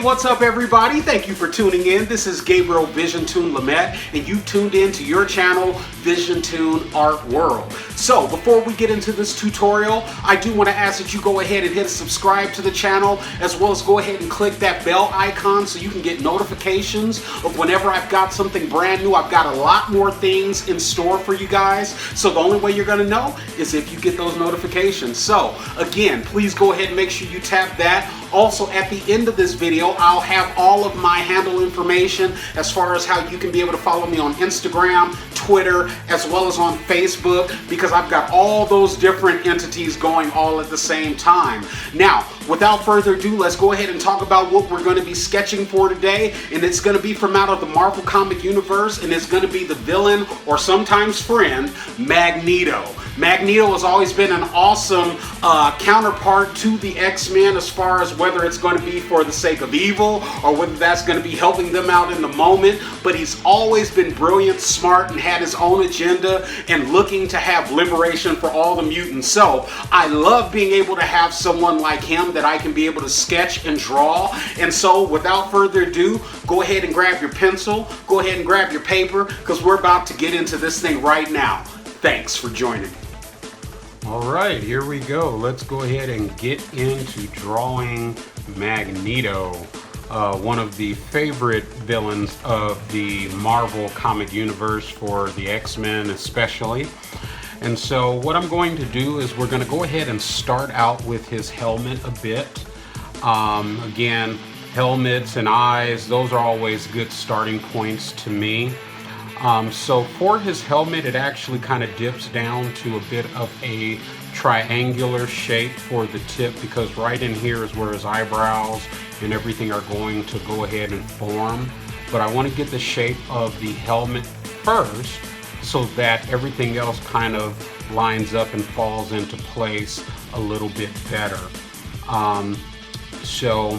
what's up everybody? Thank you for tuning in. This is Gabriel Visiontoon Lamette, and you've tuned in to your channel, Visiontoon Art World. So before we get into this tutorial, I do want to ask that you go ahead and hit subscribe to the channel, as well as go ahead and click that bell icon so you can get notifications of whenever I've got something brand new. I've got a lot more things in store for you guys, so the only way you're going to know is if you get those notifications. So again, please go ahead and make sure you tap that. Also, at the end of this video, I'll have all of my handle information as far as how you can be able to follow me on Instagram, Twitter, as well as on Facebook, because I've got all those different entities going all at the same time. Now, without further ado, let's go ahead and talk about what we're going to be sketching for today, and it's going to be from out of the Marvel comic universe, and it's going to be the villain, or sometimes friend, Magneto. Magneto has always been an awesome counterpart to the X-Men, as far as whether it's going to be for the sake of evil or whether that's going to be helping them out in the moment, but he's always been brilliant, smart, and had his own agenda and looking to have liberation for all the mutants. So I love being able to have someone like him that I can be able to sketch and draw. And so without further ado, go ahead and grab your pencil, go ahead and grab your paper, because we're about to get into this thing right now. Thanks for joining me. All right, here we go. Let's go ahead and get into drawing Magneto, one of the favorite villains of the Marvel comic universe, for the X-Men especially. And so what I'm going to do is we're going to go ahead and start out with his helmet a bit. Again, helmets and eyes, those are always good starting points to me. So for his helmet, it actually kind of dips down to a bit of a triangular shape for the tip, because right in here is where his eyebrows and everything are going to go ahead and form. But I want to get the shape of the helmet first so that everything else kind of lines up and falls into place a little bit better. So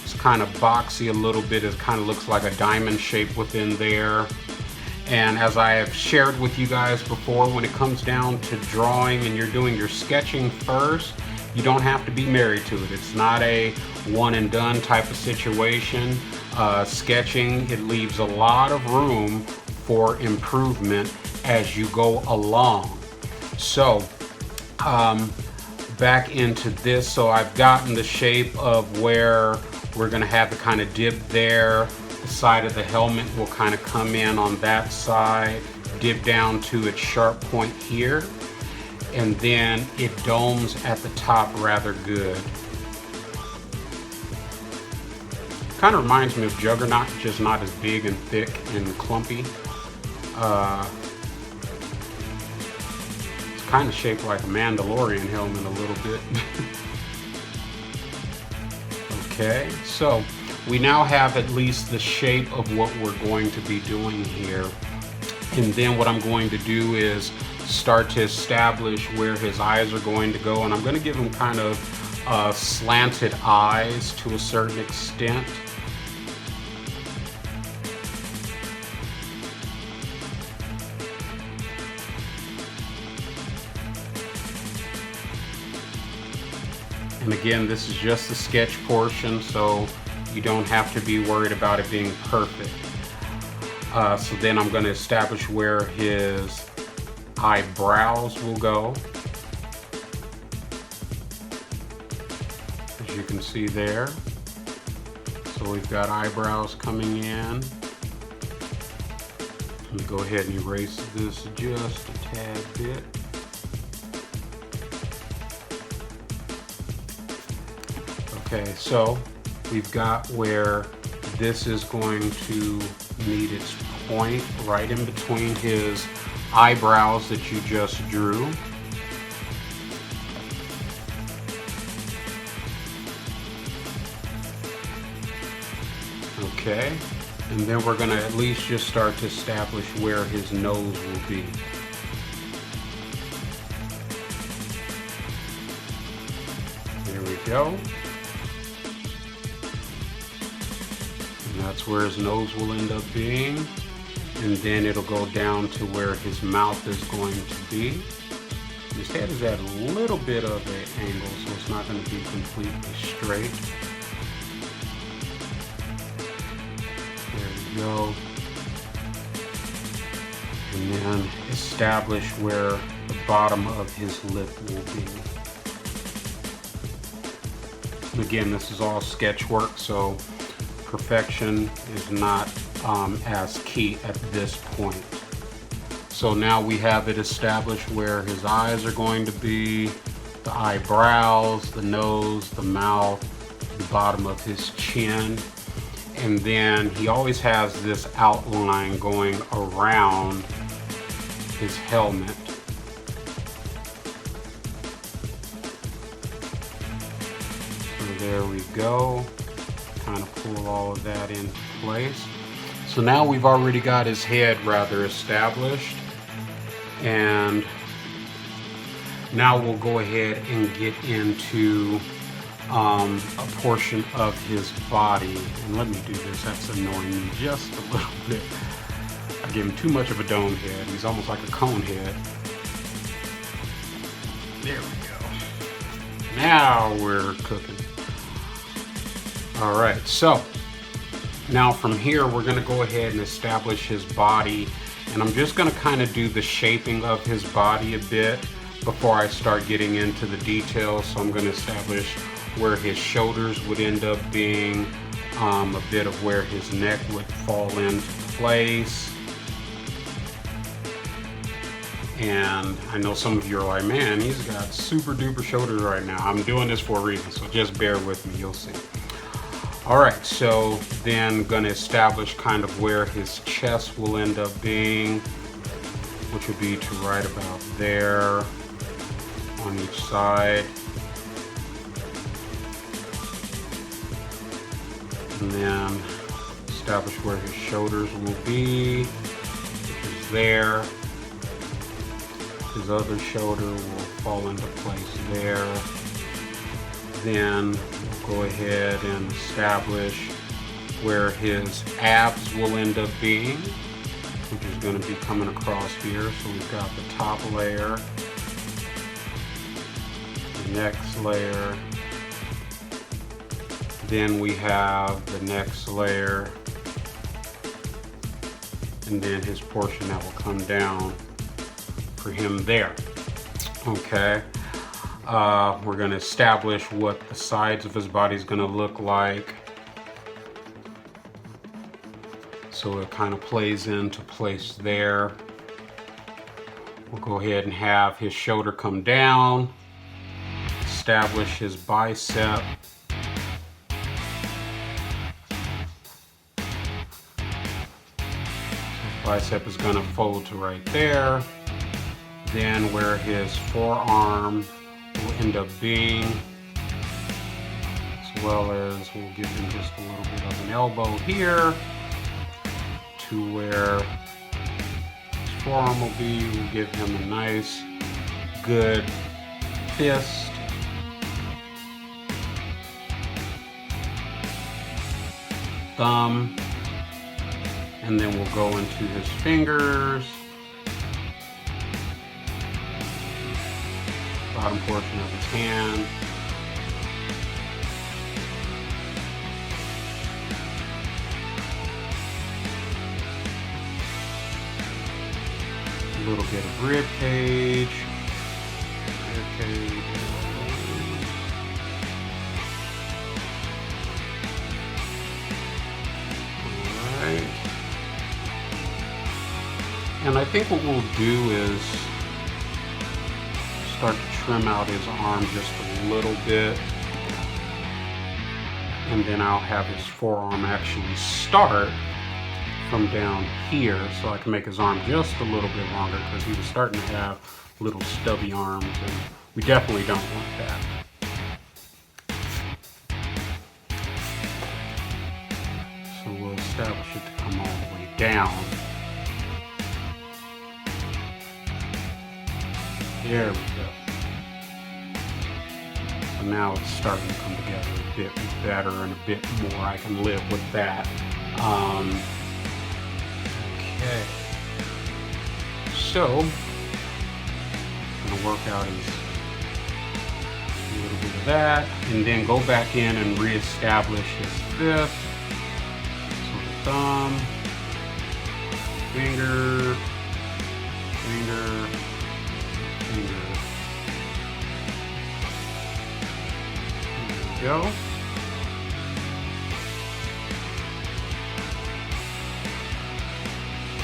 it's kind of boxy a little bit. It kind of looks like a diamond shape within there. And as I have shared with you guys before, when it comes down to drawing and you're doing your sketching first, you don't have to be married to it. It's not a one and done type of situation. Sketching, it leaves a lot of room for improvement as you go along. So back into this, so I've gotten the shape of where we're going to have the kind of dip there. The side of the helmet will kind of come in on that side, dip down to its sharp point here, and then it domes at the top rather good. Kind of reminds me of Juggernaut, just not as big and thick and clumpy. It's kind of shaped like a Mandalorian helmet a little bit. Okay, so we now have at least the shape of what we're going to be doing here. And then what I'm going to do is start to establish where his eyes are going to go. And I'm going to give him kind of slanted eyes to a certain extent. And again, this is just the sketch portion, so you don't have to be worried about it being perfect. So then I'm going to establish where his eyebrows will go. As you can see there. So we've got eyebrows coming in. Let me go ahead and erase this just a tad bit. Okay, so we've got where this is going to meet its point, right in between his eyebrows that you just drew. Okay, and then we're going to at least just start to establish where his nose will be. There we go. That's where his nose will end up being, and then it'll go down to where his mouth is going to be. His head is at a little bit of an angle, so it's not going to be completely straight. go. And then establish where the bottom of his lip will be. Again, this is all sketch work, so perfection is not as key at this point. So now we have it established where his eyes are going to be, the eyebrows, the nose, the mouth, the bottom of his chin. And then he always has this outline going around his helmet. So there we go. Kind of pull all of that into place. So now we've already got his head rather established. And now we'll go ahead and get into a portion of his body. And let me do this, that's annoying me just a little bit. I gave him too much of a dome head. He's almost like a cone head. There we go. Now we're cooking. All right, so now from here, we're gonna go ahead and establish his body. And I'm just gonna kind of do the shaping of his body a bit before I start getting into the details. So I'm gonna establish where his shoulders would end up being, a bit of where his neck would fall into place. And I know some of you are like, man, he's got super duper shoulders right now. I'm doing this for a reason, so just bear with me, you'll see. All right, so then gonna establish kind of where his chest will end up being, which would be to right about there on each side. And then establish where his shoulders will be, which is there. His other shoulder will fall into place there. Then we'll go ahead and establish where his abs will end up being, which is going to be coming across here. So we've got the top layer, the next layer, then we have the next layer, and then his portion that will come down for him there. Okay. We're going to establish what the sides of his body is going to look like. So it kind of plays into place there. We'll go ahead and have his shoulder come down, establish his bicep. His bicep is going to fold to right there. Then where his forearm will end up being, as well as we'll give him just a little bit of an elbow here to where his forearm will be. We'll give him a nice, good fist. Thumb. And then we'll go into his fingers. Bottom portion of his hand. A little bit of rib cage. Alright. And I think what we'll do is start to trim out his arm just a little bit, and then I'll have his forearm actually start from down here, so I can make his arm just a little bit longer, because he was starting to have little stubby arms, and we definitely don't want that. So we'll establish it to come all the way down. There we go. So now it's starting to come together a bit better and a bit more. I can live with that. Okay. So, I'm going to work out a little bit of that, and then go back in and reestablish his fist. So the thumb, finger, finger, finger. There we go.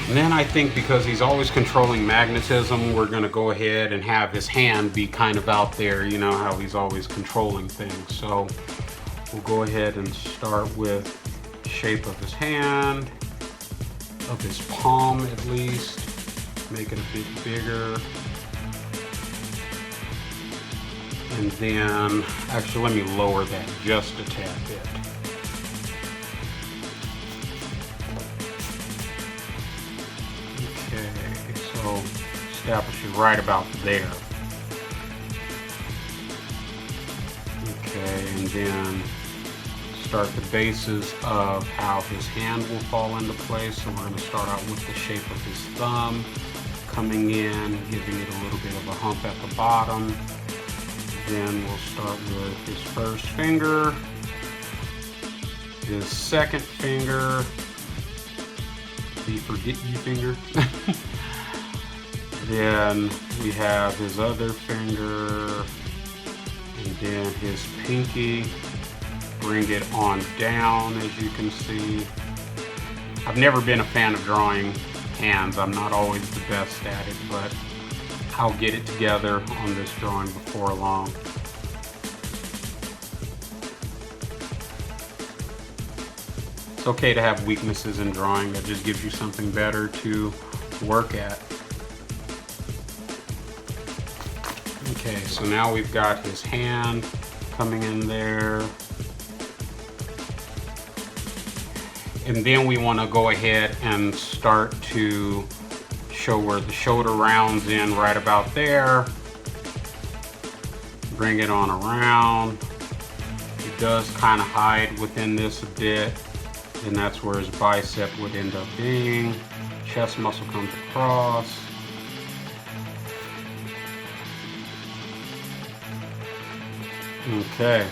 And then I think because he's always controlling magnetism, we're going to go ahead and have his hand be kind of out there, you know how he's always controlling things. So we'll go ahead and start with shape of his hand, of his palm at least, make it a bit bigger. And then, actually let me lower that just a tad bit. So establish it right about there. Okay, and then start the bases of how his hand will fall into place. So we're going to start out with the shape of his thumb, coming in, giving it a little bit of a hump at the bottom. Then we'll start with his first finger, his second finger, the forget you finger. Then we have his other finger, and then his pinky. Bring it on down, as you can see. I've never been a fan of drawing hands. I'm not always the best at it, but I'll get it together on this drawing before long. It's okay to have weaknesses in drawing. That just gives you something better to work at. Okay, so now we've got his hand coming in there. And then we want to go ahead and start to show where the shoulder rounds in right about there. Bring it on around. It does kind of hide within this a bit. And that's where his bicep would end up being. Chest muscle comes across. Okay.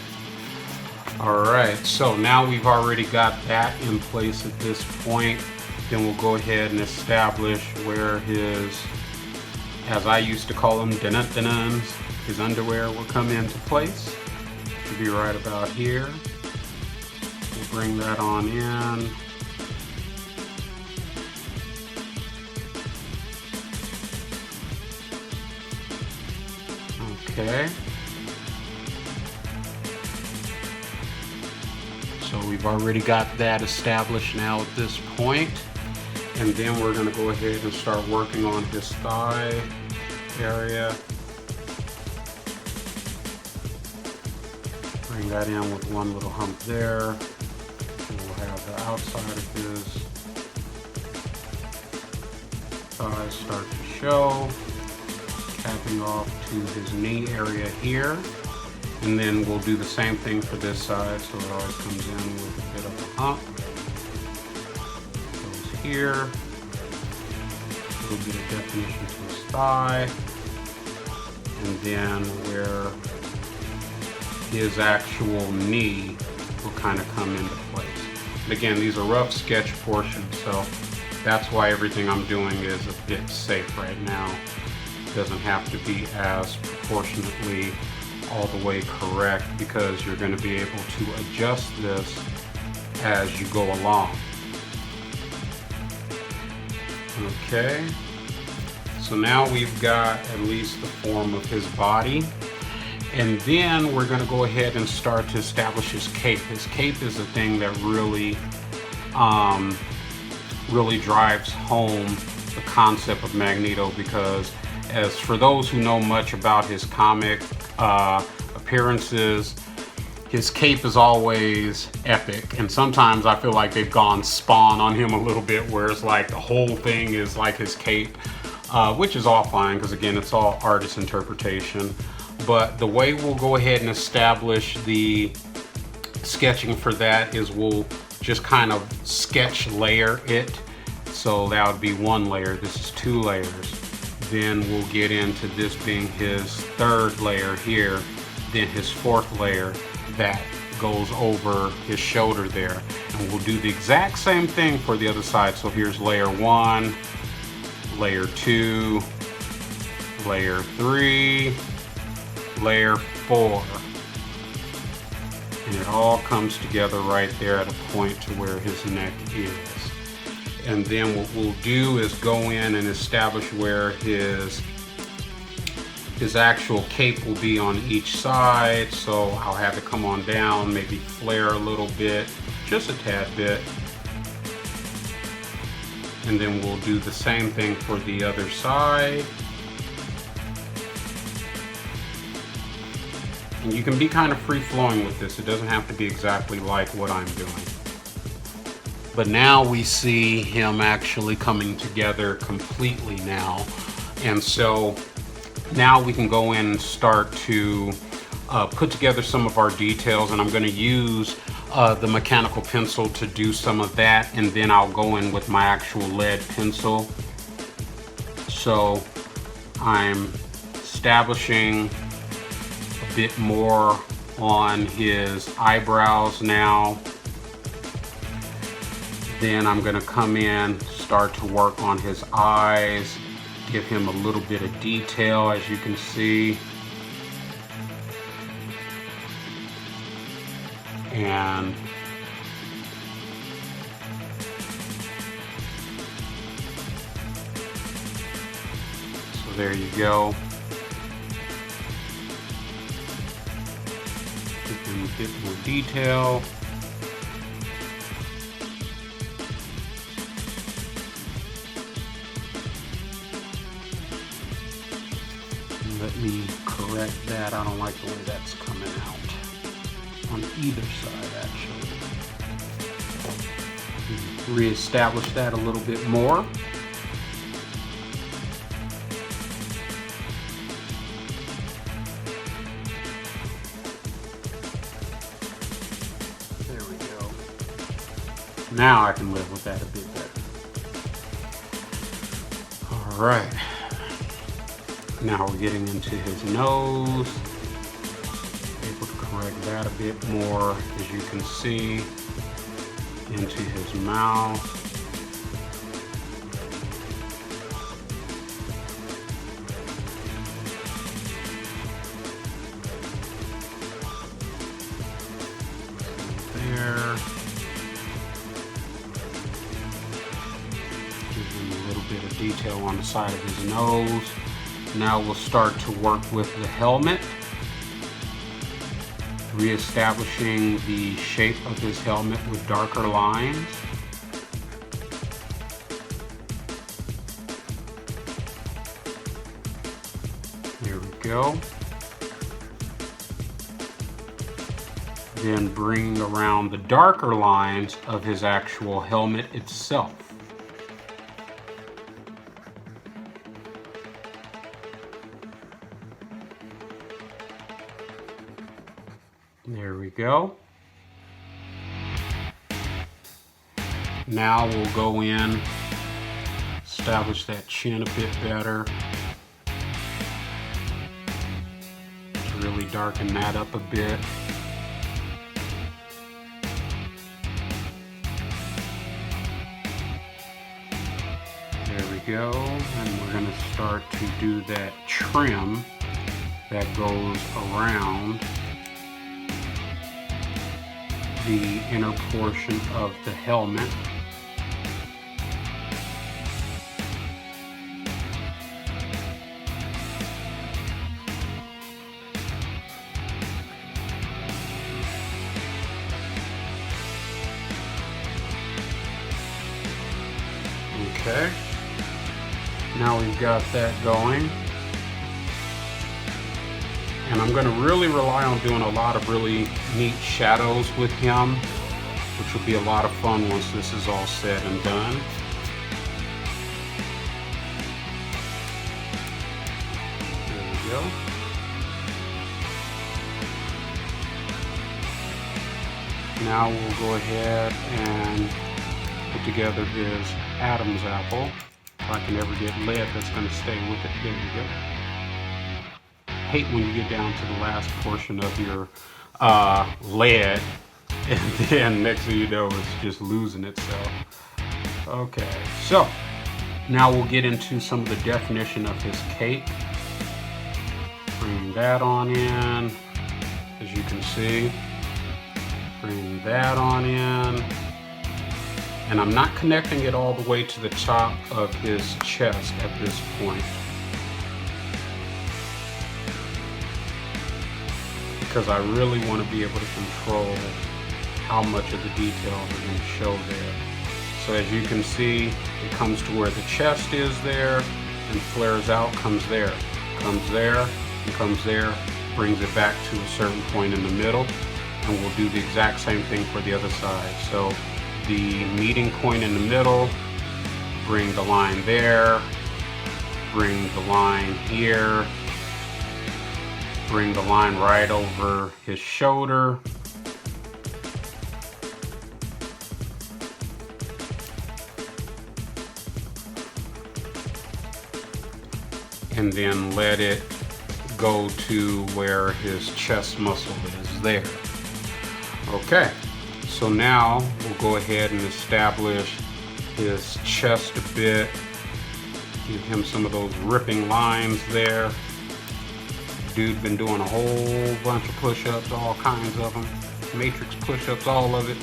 Alright, so now we've already got that in place at this point. Then we'll go ahead and establish where his, as I used to call them, dun-dun-dun-duns, his underwear will come into place. Should be right about here. We'll bring that on in. Okay. So we've already got that established now at this point. And then we're going to go ahead and start working on his thigh area. Bring that in with one little hump there. And we'll have the outside of his thigh start to show. Capping off to his knee area here. And then we'll do the same thing for this side, so it always comes in with a bit of a hump. Goes here. A little bit of definition to his thigh. And then where his actual knee will kind of come into place. But again, these are rough sketch portions, so that's why everything I'm doing is a bit safe right now. It doesn't have to be as proportionately all the way correct, because you're going to be able to adjust this as you go along. Okay, so now we've got at least the form of his body, and then we're going to go ahead and start to establish his cape. His cape is the thing that really drives home the concept of Magneto, because as for those who know much about his comic appearances, his cape is always epic, and sometimes I feel like they've gone Spawn on him a little bit, where it's like the whole thing is like his cape, which is all fine, because again, it's all artist interpretation. But the way we'll go ahead and establish the sketching for that is we'll just kind of sketch layer it. So that would be one layer. This is two layers. Then we'll get into this being his third layer here, then his fourth layer that goes over his shoulder there. And we'll do the exact same thing for the other side. So here's layer 1, layer 2, layer 3, layer 4. And it all comes together right there at a point to where his neck is. And then what we'll do is go in and establish where his actual cape will be on each side. So I'll have it come on down, maybe flare a little bit, just a tad bit. And then we'll do the same thing for the other side. And you can be kind of free-flowing with this. It doesn't have to be exactly like what I'm doing. But now we see him actually coming together completely now. And so now we can go in and start to put together some of our details, and I'm going to use the mechanical pencil to do some of that, and then I'll go in with my actual lead pencil. So I'm establishing a bit more on his eyebrows now. Then I'm going to come in, start to work on his eyes, give him a little bit of detail, as you can see. And so there you go. Give him a bit more detail. Let me correct that. I don't like the way that's coming out. On either side, actually. Reestablish that a little bit more. There we go. Now I can live with that a bit better. All right. Now we're getting into his nose. Able to correct that a bit more, as you can see, into his mouth. There. Give him a little bit of detail on the side of his nose. Now we'll start to work with the helmet, reestablishing the shape of his helmet with darker lines. There we go. Then bring around the darker lines of his actual helmet itself. There we go. Now we'll go in, establish that chin a bit better. Really darken that up a bit. There we go. And we're going to start to do that trim that goes around the inner portion of the helmet. Okay, now we've got that going. And I'm going to really rely on doing a lot of really neat shadows with him, which will be a lot of fun once this is all said and done. There we go. Now we'll go ahead and put together his Adam's apple. If I can ever get lead that's going to stay with it. There we go. Hate when you get down to the last portion of your lead And then next thing you know, it's just losing itself. Okay, so now we'll get into some of the definition of his cape. Bring that on in, as you can see. Bring that on in. And I'm not connecting it all the way to the top of his chest at this point, because I really want to be able to control how much of the detail we're going to show there. So as you can see, it comes to where the chest is there, and flares out, comes there, and comes there, brings it back to a certain point in the middle, and we'll do the exact same thing for the other side. So the meeting point in the middle, bring the line there, bring the line here, bring the line right over his shoulder, and then let it go to where his chest muscle is there. Okay, so now we'll go ahead and establish his chest a bit, give him some of those ripping lines there. Dude been doing a whole bunch of push-ups, all kinds of them, matrix push-ups, all of it.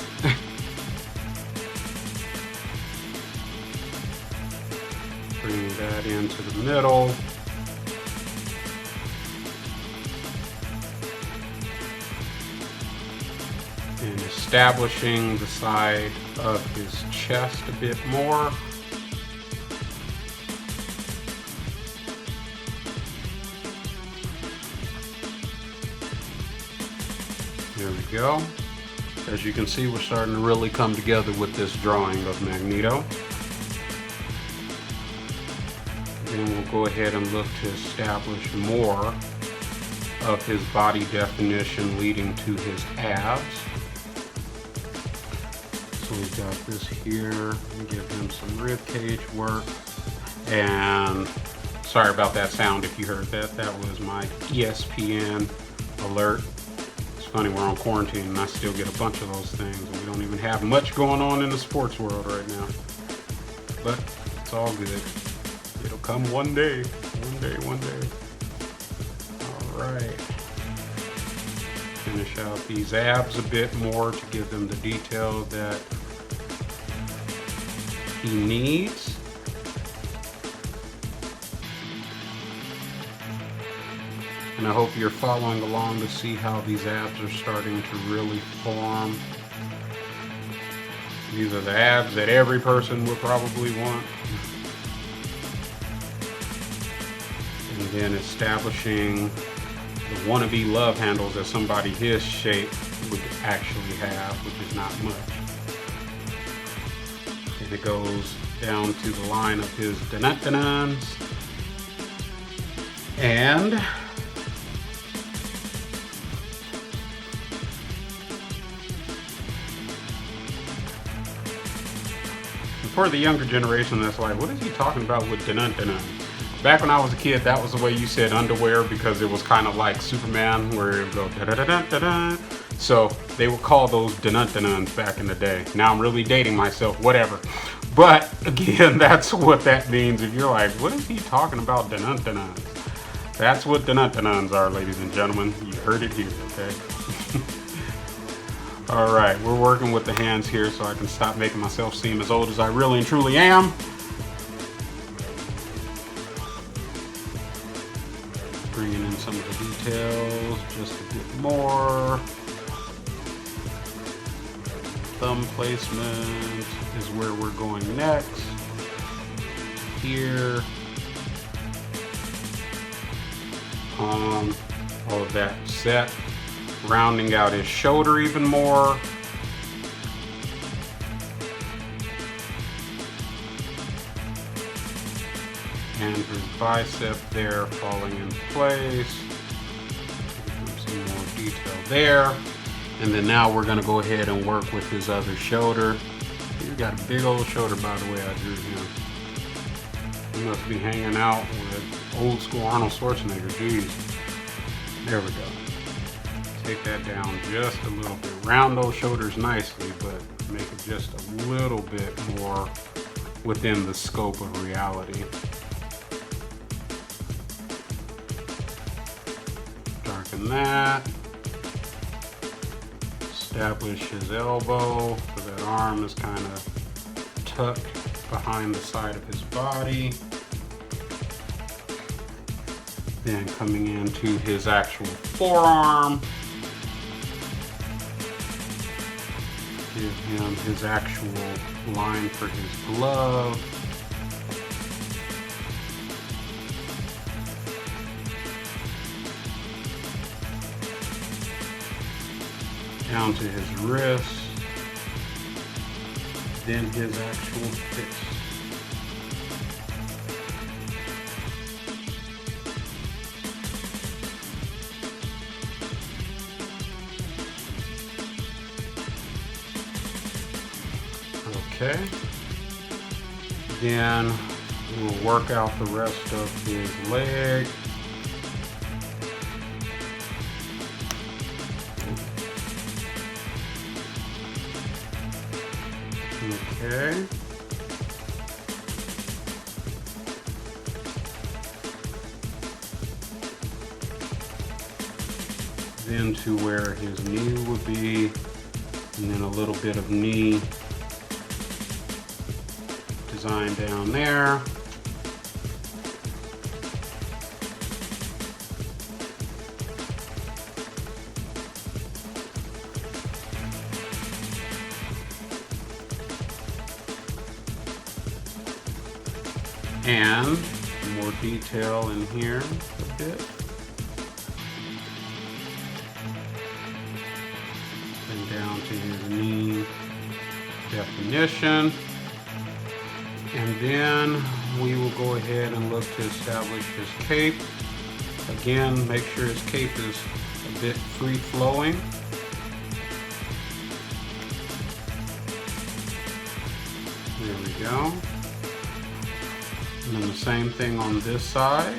Bring that into the middle. And establishing the side of his chest a bit more. There we go. As you can see, we're starting to really come together with this drawing of Magneto. Then we'll go ahead and look to establish more of his body definition leading to his abs. So we've got this here, and give him some rib cage work. And sorry about that sound if you heard that. That was my ESPN alert. It's funny, we're on quarantine and I still get a bunch of those things. And we don't even have much going on in the sports world right now. But it's all good. It'll come one day. One day. All right. Finish out these abs a bit more to give them the detail that he needs. And I hope you're following along to see how these abs are starting to really form. These are the abs that every person would probably want. And then establishing the wannabe love handles that somebody his shape would actually have, which is not much. And it goes down to the line of his dun-dun-duns. And for the younger generation that's like, what is he talking about with dun-dun-duns? Back when I was a kid, that was the way you said underwear, because it was kind of like Superman, where it would go da-da-da-da-da-da. So they would call those dun-dun-duns back in the day. Now I'm really dating myself, whatever. But again, that's what that means. If you're like, what is he talking about dun-dun-duns? That's what dun-dun-duns are, ladies and gentlemen. You heard it here, okay? All right, we're working with the hands here so I can stop making myself seem as old as I really and truly am. Bringing in some of the details just a bit more. Thumb placement is where we're going next. Here. All of that set. Rounding out his shoulder even more. And his bicep there falling in place. Some more detail there. And then now we're gonna go ahead and work with his other shoulder. He's got a big old shoulder, by the way I drew him. He must be hanging out with old school Arnold Schwarzenegger, geez. There we go. take that down just a little bit. Round those shoulders nicely, but make it just a little bit more within the scope of reality. Darken that. Establish his elbow, so that arm is kind of tucked behind the side of his body. Then coming into his actual forearm, give him his actual line for his glove. Down to his wrist, then his actual fist. Okay, then we'll work out the rest of his leg. Okay. Then to where his knee would be, and then a little bit of knee design down there. And more detail in here a bit. And down to his knee definition. And then we will go ahead and look to establish his cape. Again, make sure his cape is a bit free flowing. There we go. And then the same thing on this side.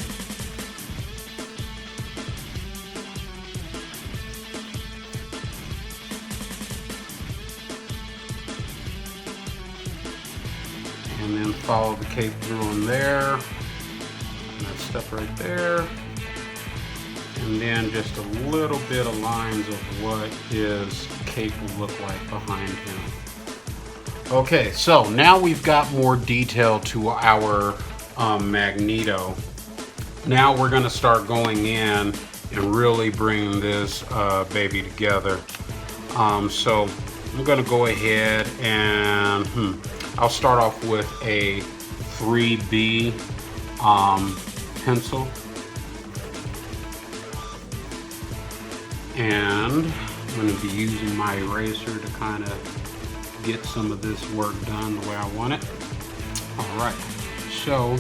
And then follow the cape through on there. And that step right there. And then just a little bit of lines of what his cape will look like behind him. Okay, so now we've got more detail to our Magneto. Now we're going to start going in and really bring this baby together. So I'm going to go ahead and I'll start off with a 3B pencil. And I'm going to be using my eraser to kind of get some of this work done the way I want it. All right, so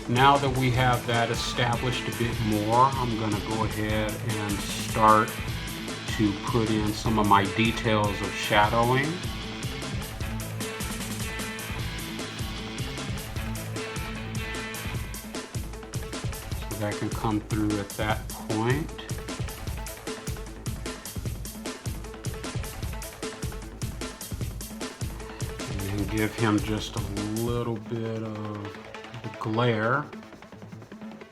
now that we have that established a bit more, I'm going to go ahead and start to put in some of my details of shadowing. So that can come through at that point. Give him just a little bit of the glare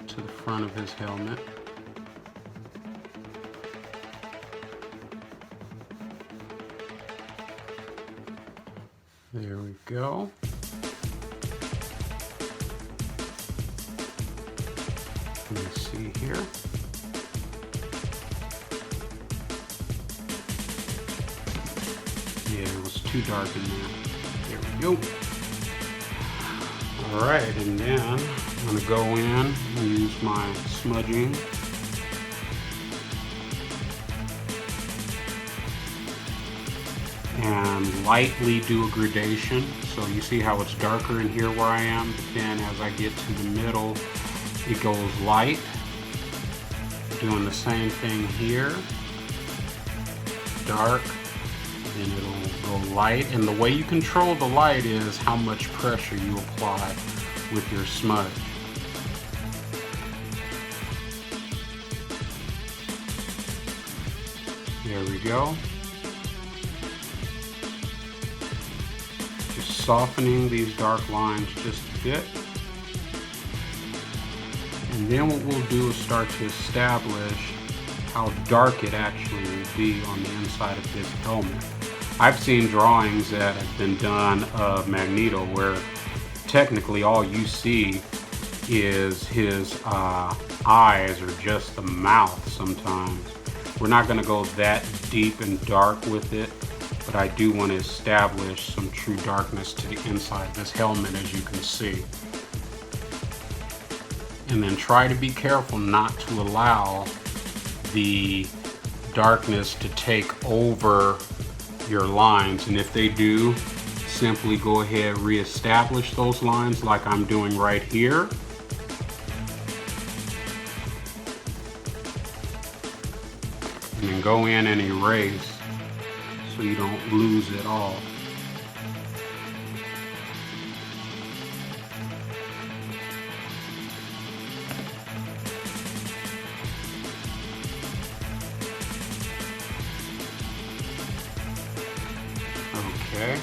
to the front of his helmet. There we go. Let me see here. Yeah, it was too dark in there. There we go. All right, and then I'm going to go in and use my smudging. And lightly do a gradation. So you see how it's darker in here where I am, but then as I get to the middle, it goes light. Doing the same thing here. Dark. Then it'll go light, and the way you control the light is how much pressure you apply with your smudge. There we go. Just softening these dark lines just a bit. And then what we'll do is start to establish how dark it actually will be on the inside of this helmet. I've seen drawings that have been done of Magneto where technically all you see is his eyes or just the mouth sometimes. We're not going to go that deep and dark with it, but I do want to establish some true darkness to the inside of this helmet, as you can see. And then try to be careful not to allow the darkness to take over your lines, and if they do, simply go ahead, reestablish those lines like I'm doing right here. And then go in and erase so you don't lose it all. Okay,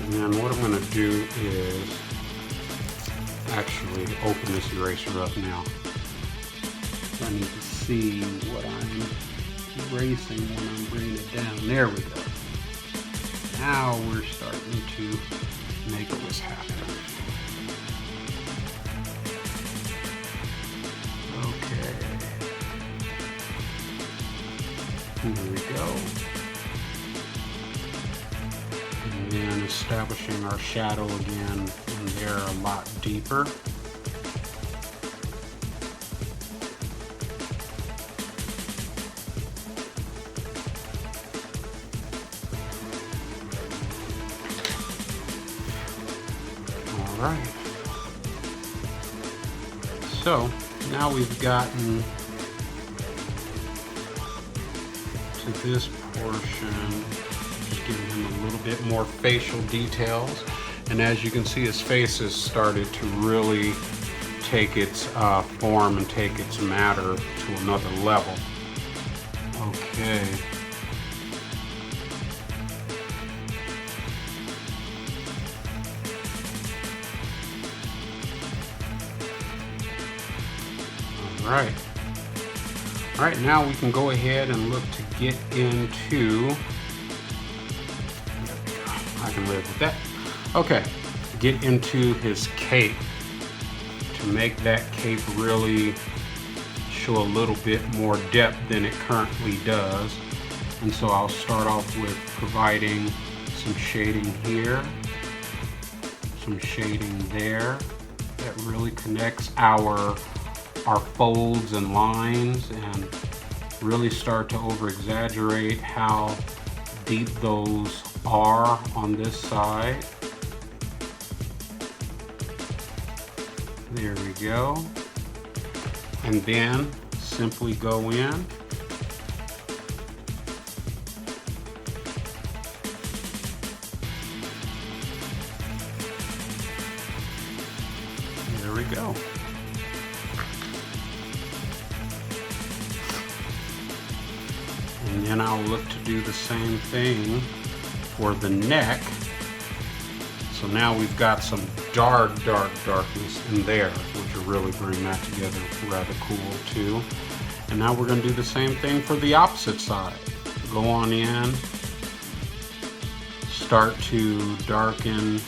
and then what I'm going to do is actually open this eraser up now. I need to see what I'm erasing when I'm bringing it down. There we go. Now we're starting to make this happen. Okay. Here we go. And then establishing our shadow again in there a lot deeper. All right. So now we've gotten to this portion. Giving him a little bit more facial details, and as you can see, his face has started to really take its form and take its matter to another level. Okay. All right. All right, now we can go ahead and look to get into, I can live with that. Okay, get into his cape to make that cape really show a little bit more depth than it currently does. And so I'll start off with providing some shading here, some shading there. That really connects our folds and lines, and really start to over exaggerate how deep those are on this side. There we go. And then simply go in. There we go. And then I'll look to do the same thing for the neck. So now we've got some darkness in there, which will really bring that together rather cool too. And now we're going to do the same thing for the opposite side. Go on in, start to darken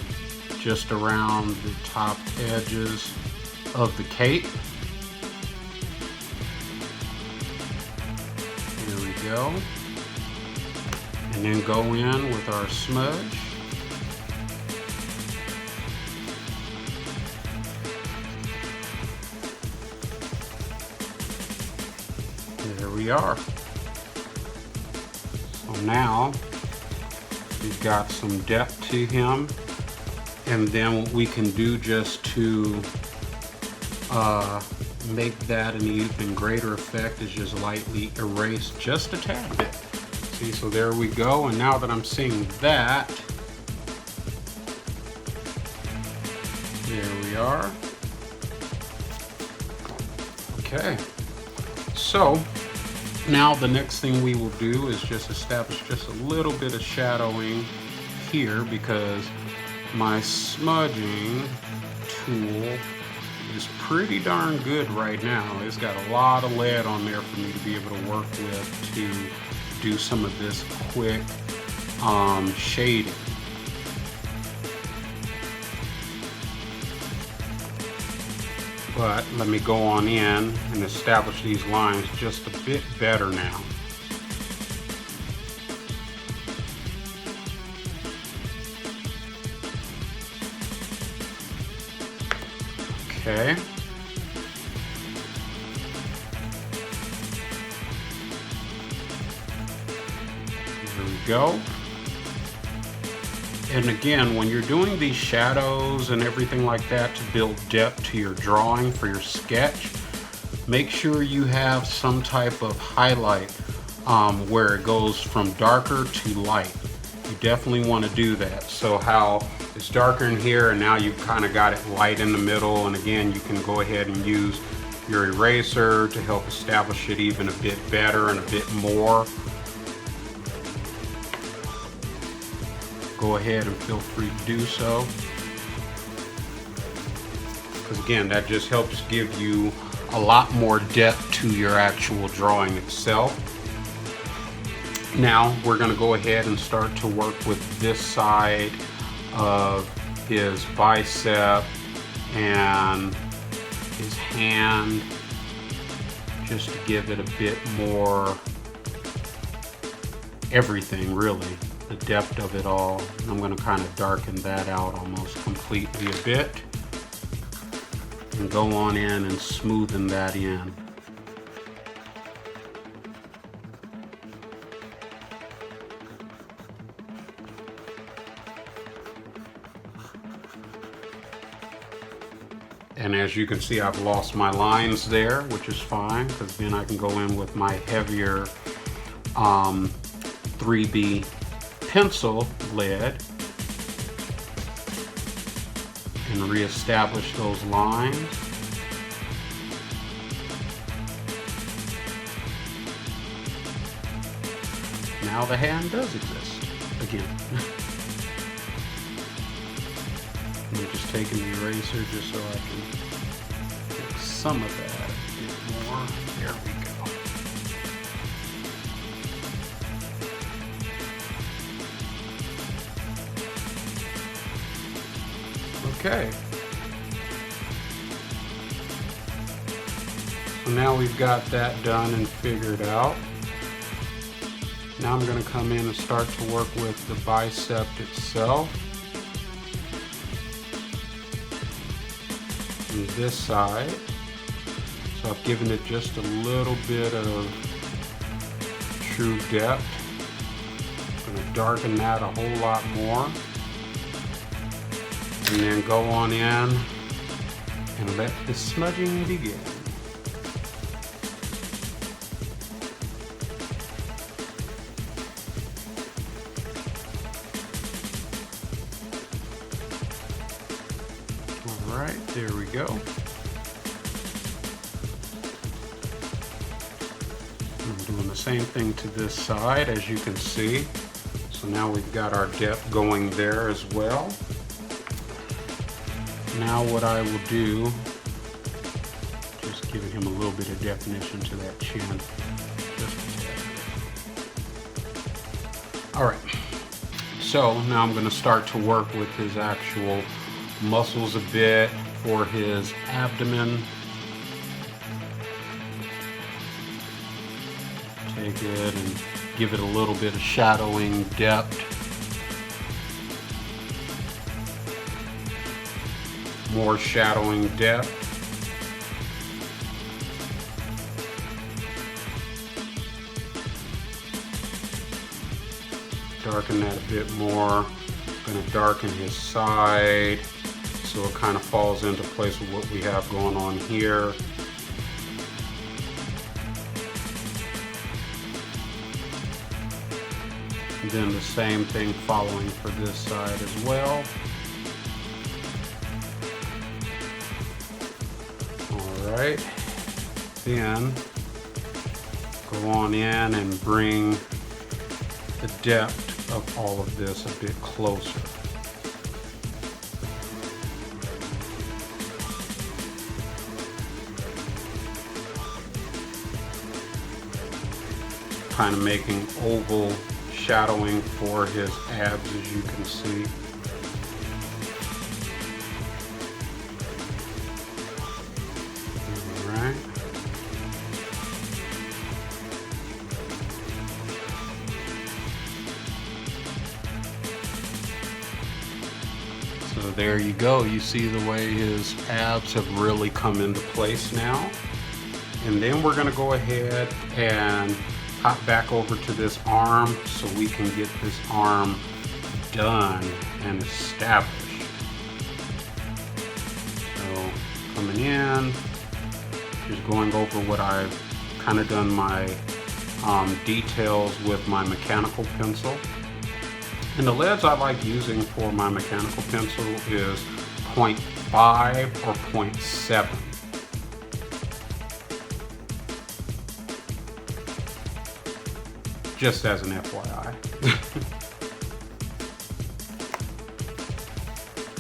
just around the top edges of the cape. Here we go. And then go in with our smudge. There we are. So now we've got some depth to him, and then what we can do just to make that an even greater effect is just lightly erase just a tad bit. See, so there we go. And now that I'm seeing that, there we are. Okay, so Now the next thing we will do is just establish just a little bit of shadowing here, because my smudging tool is pretty darn good right now. It's got a lot of lead on there for me to be able to work with to do some of this quick shading. But let me go on in and establish these lines just a bit better now. Okay. There we go. And again, when you're doing these shadows and everything like that to build depth to your drawing for your sketch, make sure you have some type of highlight where it goes from darker to light. You definitely want to do that. So how it's darker in here and now you've kind of got it light in the middle, and again you can go ahead and use your eraser to help establish it even a bit better and a bit more. Go ahead and feel free to do so, because again that just helps give you a lot more depth to your actual drawing itself. Now we're going to go ahead and start to work with this side of his bicep and his hand, just to give it a bit more everything, really, the depth of it all. I'm going to kind of darken that out almost completely a bit and go on in and smoothen that in. And as you can see, I've lost my lines there, which is fine, because then I can go in with my heavier 3B pencil lead and reestablish those lines. Now the hand does exist again. I'm just taking the eraser just so I can fix some of that a bit more. There we go. Okay. So now we've got that done and figured out. Now I'm going to come in and start to work with the bicep itself. And this side. So I've given it just a little bit of true depth. I'm going to darken that a whole lot more. And then go on in and let the smudging begin. Alright, there we go. I'm doing the same thing to this side, as you can see. So now we've got our depth going there as well. Now what I will do, just giving him a little bit of definition to that chin. Alright, so now I'm going to start to work with his actual muscles a bit for his abdomen. Take it and give it a little bit of shadowing depth. More shadowing depth. Darken that a bit more. I'm going to darken his side so it kind of falls into place with what we have going on here. And then the same thing following for this side as well. Alright, then go on in and bring the depth of all of this a bit closer. Kind of making oval shadowing for his abs, as you can see. Alright. So there you go. You see the way his abs have really come into place now. And then we're going to go ahead and hop back over to this arm so we can get this arm done and established. So coming in, just going over what I've kind of done my details with my mechanical pencil. And the leads I like using for my mechanical pencil is 0.5 or 0.7. Just as an FYI.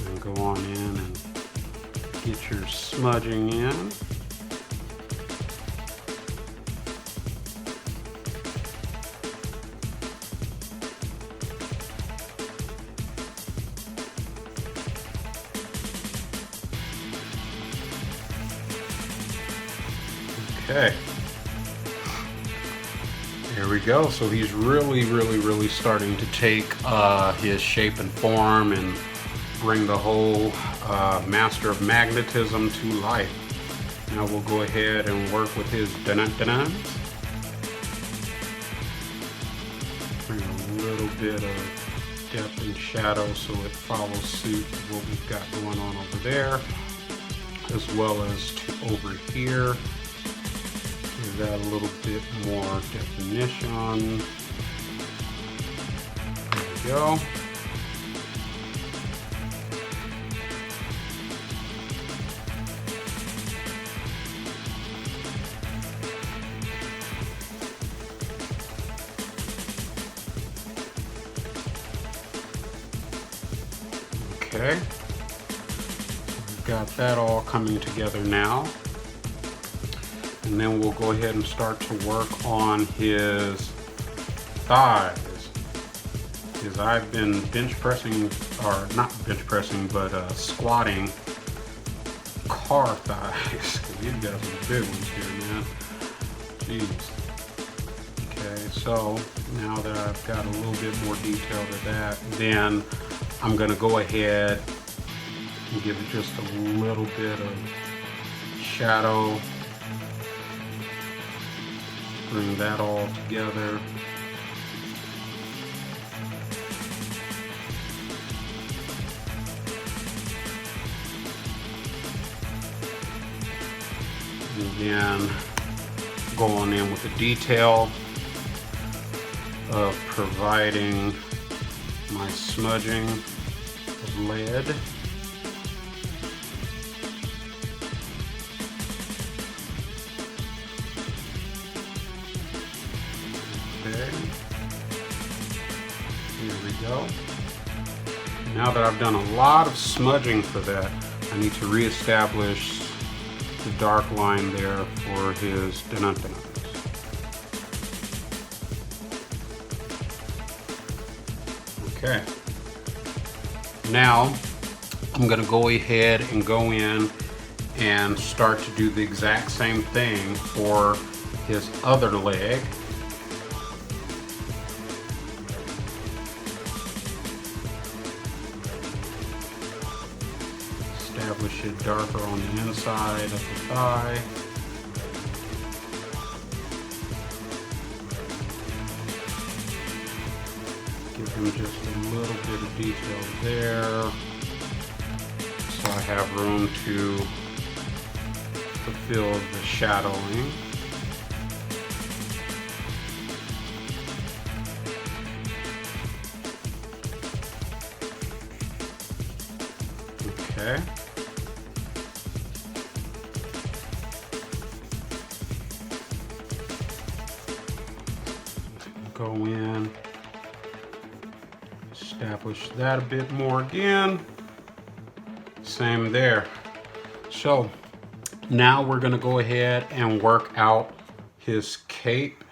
And go on in and get your smudging in. Okay. There we go. So he's really starting to take his shape and form and bring the whole Master of Magnetism to life. Now we'll go ahead and work with his dun-dun-dun. Bring a little bit of depth and shadow so it follows suit with what we've got going on over there, as well as to over here. Give that a little bit more definition. There we go. Okay. We've got that all coming together now. And then we'll go ahead and start to work on his thighs. Because I've been bench pressing, or not bench pressing, but squatting car thighs. These guys are the big ones here, man. Jeez. Okay, so now that I've got a little bit more detail to that, then I'm gonna go ahead and give it just a little bit of shadow. Bring that all together. And then go on in with the detail of providing my smudging of lead. Here we go. Now that I've done a lot of smudging for that, I need to reestablish the dark line there for his dun-dun-dun. Okay. Now I'm going to go ahead and go in and start to do the exact same thing for his other leg. Establish it darker on the inside of the thigh. Give him just a little bit of detail there, so I have room to fulfill the shadowing. Okay. Go in, establish that a bit more again. Same there. So now we're going to go ahead and work out his cape.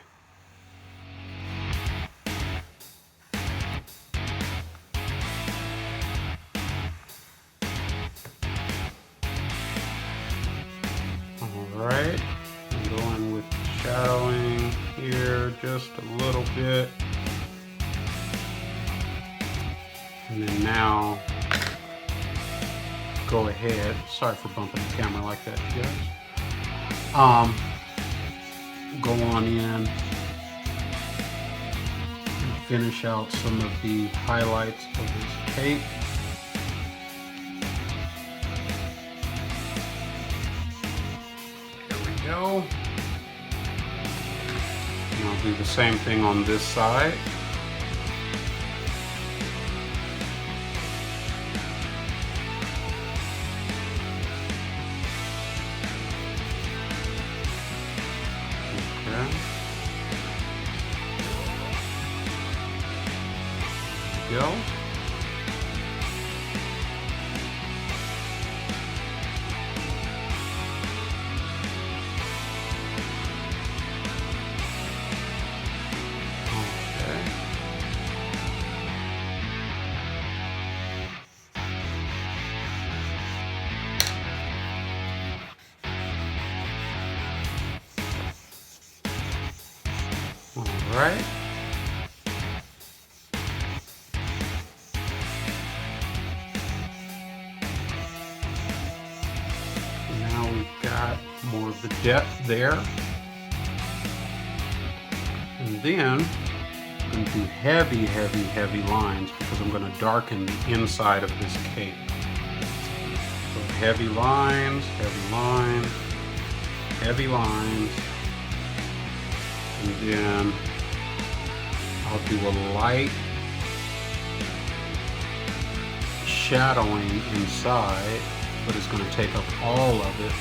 Alright, I'm going with shadowing here just a little bit. And then now, go ahead, sorry for bumping the camera like that, you guys. Go on in and finish out some of the highlights of this cape. There we go. And I'll do the same thing on this side. Go. Okay. All right. More of the depth there. And then I'm going to do heavy, heavy, heavy lines because I'm going to darken the inside of this cape. So heavy lines, heavy lines, heavy lines. And then I'll do a light shadowing inside, but it's going to take up all of it.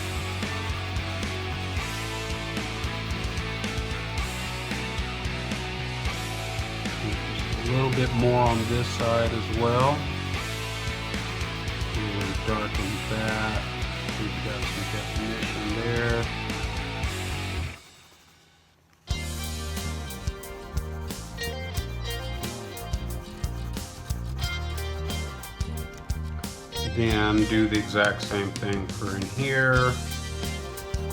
A little bit more on this side as well. And darken that. We've got some definition there. Then do the exact same thing for in here.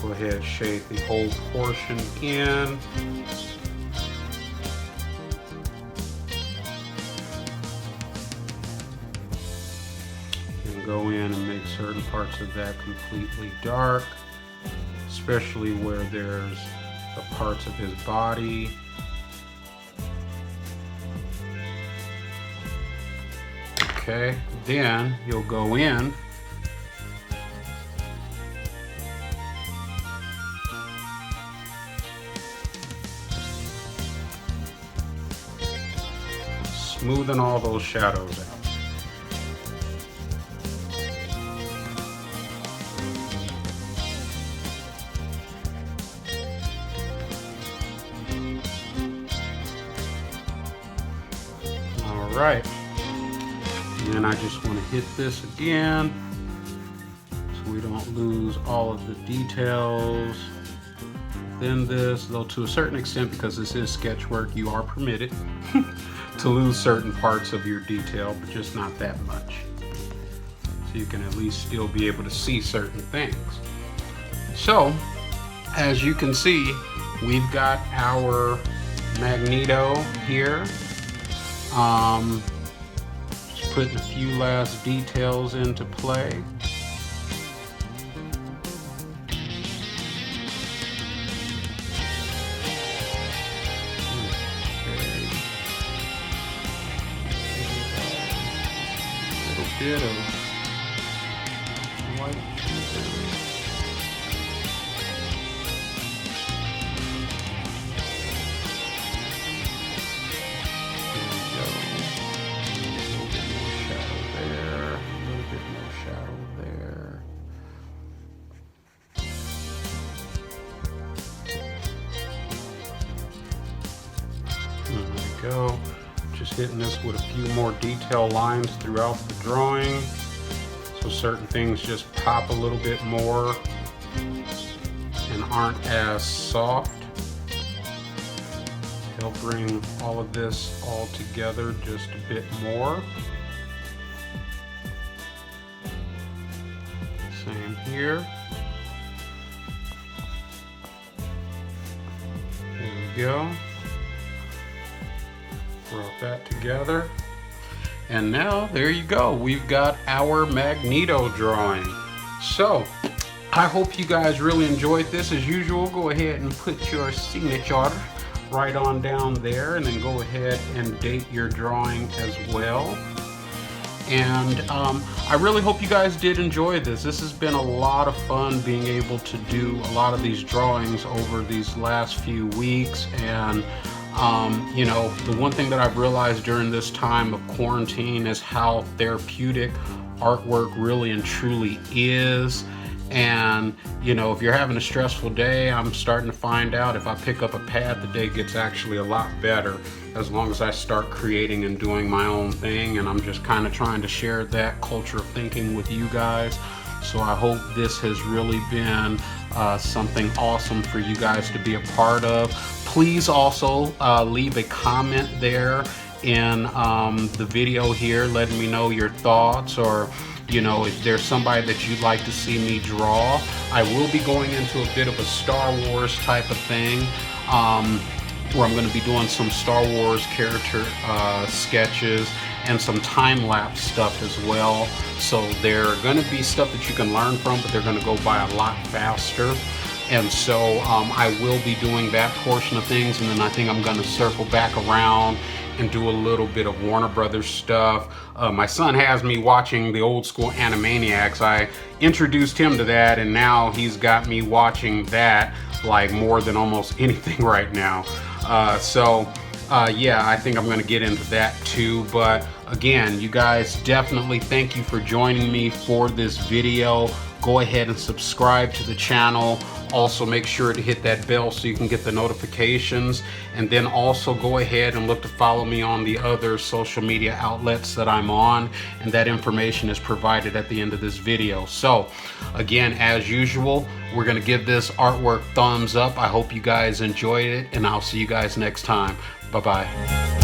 Go ahead, shade the whole portion in. Go in and make certain parts of that completely dark, especially where there's the parts of his body. Okay, then you'll go in smoothing all those shadows out. Right, and then I just want to hit this again so we don't lose all of the details within this, though to a certain extent, because this is sketch work, you are permitted to lose certain parts of your detail, but just not that much. So you can at least still be able to see certain things. So, as you can see, we've got our Magneto here. Just putting a few last details into play. Okay. A little bit of white. go. Just hitting this with a few more detail lines throughout the drawing, so certain things just pop a little bit more and aren't as soft. Help bring all of this all together just a bit more. Same here. There we go. Brought that together. And now there you go. We've got our Magneto drawing. So I hope you guys really enjoyed this. As usual, go ahead and put your signature right on down there, and then go ahead and date your drawing as well. And I really hope you guys did enjoy this. This has been a lot of fun being able to do a lot of these drawings over these last few weeks. And you know, the one thing that I've realized during this time of quarantine is how therapeutic artwork really and truly is. And you know, if you're having a stressful day, I'm starting to find out if I pick up a pad, the day gets actually a lot better, as long as I start creating and doing my own thing. And I'm just kind of trying to share that culture of thinking with you guys. So I hope this has really been something awesome for you guys to be a part of. Please also leave a comment there in the video here, letting me know your thoughts, or you know, if there's somebody that you'd like to see me draw. I will be going into a bit of a Star Wars type of thing, where I'm going to be doing some Star Wars character sketches and some time-lapse stuff as well. So they're going to be stuff that you can learn from, but they're going to go by a lot faster. And so I will be doing that portion of things, and then I think I'm going to circle back around and do a little bit of Warner Brothers stuff. My son has me watching the old school Animaniacs. I introduced him to that, and now he's got me watching that like more than almost anything right now. Yeah, I think I'm going to get into that too. But again, you guys, definitely thank you for joining me for this video. Go ahead and subscribe to the channel. Also make sure to hit that bell so you can get the notifications, and then also go ahead and look to follow me on the other social media outlets that I'm on, and that information is provided at the end of this video. So again, as usual, we're going to give this artwork thumbs up. I hope you guys enjoyed it, and I'll see you guys next time. Bye-bye.